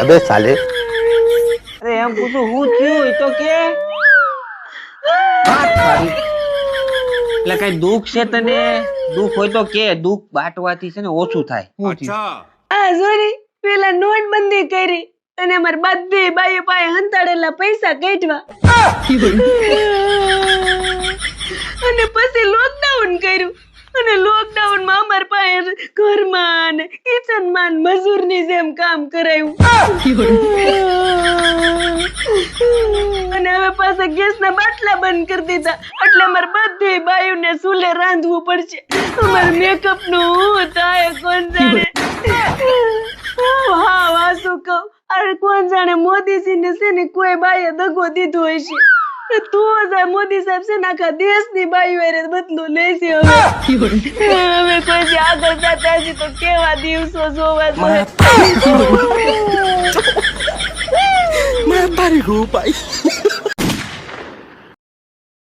अबे साले અરે એમ પૂછું હું થયું એ તો કે એટલે કઈ દુઃખ છે તને? દુઃખ હોય તો કે, દુઃખ બાટવાથી છે ને ઓછું થાય. હું થયું? આ સોરી પેલા નોટબંધી કરી અને અમાર બધી બાઈઓ પાસે હંતાડેલા પૈસા કાઢવા અને પછી લોકડાઉન કર્યું અને લોકડાઉન માં અમાર પાસે ઘરમાં ને કિચન માં મજૂરની જેમ કામ કરાયું અને હવે પાછા ગેસ ના બાટલા બંધ કરી દીધા એટલે અમાર બધી બાયુને ચૂલે રાંધવું પડશે. અમાર મેકઅપ નું હું થાય કોણ જાણે. હા વાસુ કહું અરે કોણ જાણે મોદીજી ને છે ને કોઈ બાઈએ દગો દીધો હોય છે. તું જા મોદી સાહેબ છે ને આખા દેશની બાઈઓ હારે બદલો લેશે હવે કોઈ આગળ જતા હજી તો કેવા દિવસો જોવા मैं बारी गो भाई